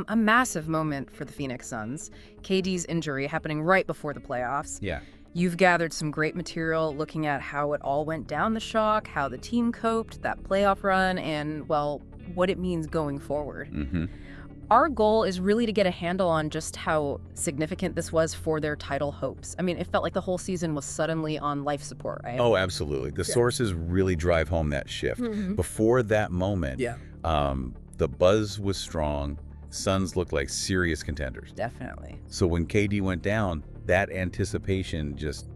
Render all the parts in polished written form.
A massive moment for the Phoenix Suns. KD's injury happening right before the playoffs. Yeah. You've gathered some great material looking at how it all went down the shock, how the team coped, that playoff run, and, well, what it means going forward. Mm-hmm. Our goal is really to get a handle on just how significant this was for their title hopes. I mean, it felt like the whole season was suddenly on life support, right? Oh, absolutely. The sources really drive home that shift. Before that moment, the buzz was strong. Suns looked like serious contenders. Definitely. So when KD went down, that anticipation just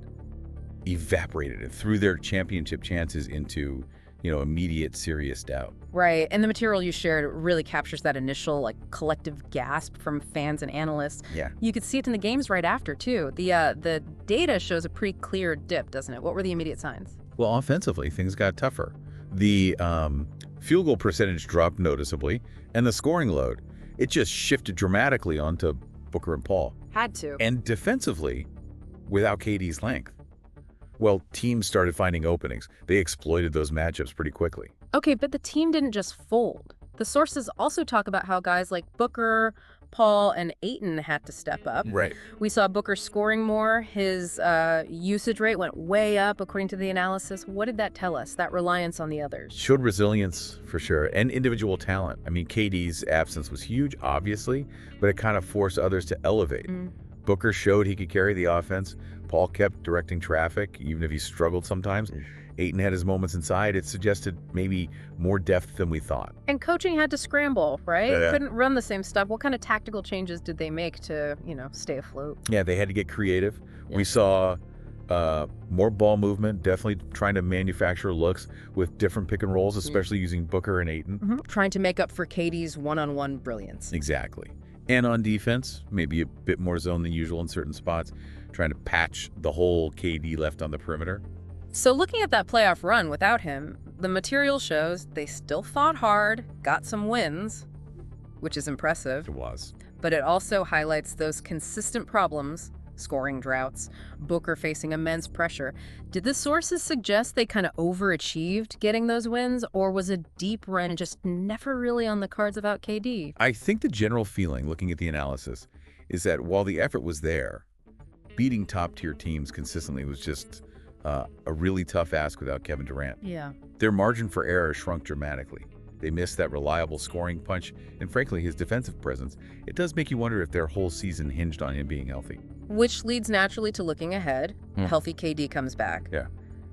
evaporated and threw their championship chances into, immediate serious doubt. Right, and the material you shared really captures that initial, collective gasp from fans and analysts. Yeah. You could see it in the games right after, too. The data shows a pretty clear dip, doesn't it? What were the immediate signs? Well, offensively, things got tougher. The field goal percentage dropped noticeably, and the scoring load, it just shifted dramatically onto Booker and Paul. Had to. And defensively, without KD's length, well, teams started finding openings. They exploited those matchups pretty quickly. Okay, but the team didn't just fold. The sources also talk about how guys like Booker, Paul, and Ayton had to step up. Right. We saw Booker scoring more. His usage rate went way up, according to the analysis. What did that tell us, that reliance on the others? Showed resilience, for sure, and individual talent. I mean, KD's absence was huge, obviously, but it kind of forced others to elevate. Booker showed he could carry the offense. Paul kept directing traffic, even if he struggled sometimes. Ayton had his moments inside. It suggested maybe more depth than we thought. And coaching had to scramble, right? Yeah. Couldn't run the same stuff. What kind of tactical changes did they make to, stay afloat? Yeah, they had to get creative. Yeah. We saw more ball movement, definitely trying to manufacture looks with different pick and rolls, especially using Booker and Ayton. Trying to make up for KD's one-on-one brilliance. Exactly. And on defense, maybe a bit more zone than usual in certain spots, trying to patch the hole KD left on the perimeter. So looking at that playoff run without him, the material shows they still fought hard, got some wins, which is impressive. It was. But it also highlights those consistent problems, scoring droughts, Booker facing immense pressure. Did the sources suggest they kind of overachieved getting those wins, or was a deep run just never really on the cards without KD? I think the general feeling, looking at the analysis, is that while the effort was there, beating top-tier teams consistently was just a really tough ask without Kevin Durant. Yeah. Their margin for error shrunk dramatically. They missed that reliable scoring punch, and frankly, his defensive presence. It does make you wonder if their whole season hinged on him being healthy. Which leads naturally to looking ahead. Healthy KD comes back. Yeah.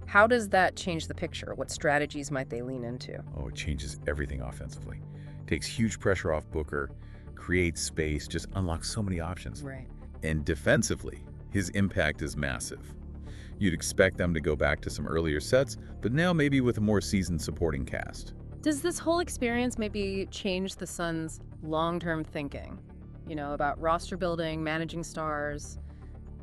How does that change the picture? What strategies might they lean into? Oh, it changes everything offensively. Takes huge pressure off Booker, creates space, just unlocks so many options. Right. And defensively, his impact is massive. You'd expect them to go back to some earlier sets, but now maybe with a more seasoned supporting cast. Does this whole experience maybe change the Suns' long-term thinking? About roster building, managing stars,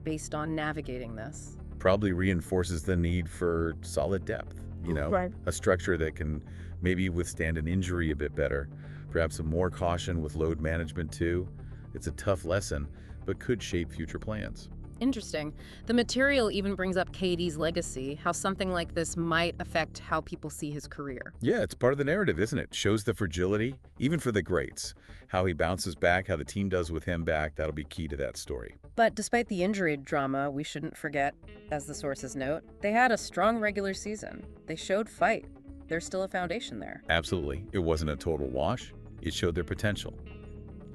based on navigating this? Probably reinforces the need for solid depth, Right. A structure that can maybe withstand an injury a bit better, perhaps some more caution with load management too. It's a tough lesson, but could shape future plans. Interesting. The material even brings up KD's legacy, how something like this might affect how people see his career. Yeah, it's part of the narrative, isn't it? Shows the fragility, even for the greats. How he bounces back, how the team does with him back, that'll be key to that story. But despite the injury drama, we shouldn't forget, as the sources note, they had a strong regular season. They showed fight. There's still a foundation there. Absolutely. It wasn't a total wash. It showed their potential.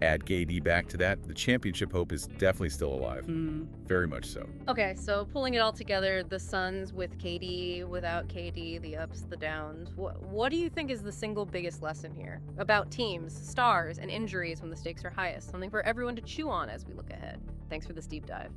Add KD back to that, the championship hope is definitely still alive. Very much so. Okay, so pulling it all together, the Suns with KD, without KD, the ups, the downs. What do you think is the single biggest lesson here about teams, stars, and injuries when the stakes are highest? Something for everyone to chew on as we look ahead. Thanks for this deep dive.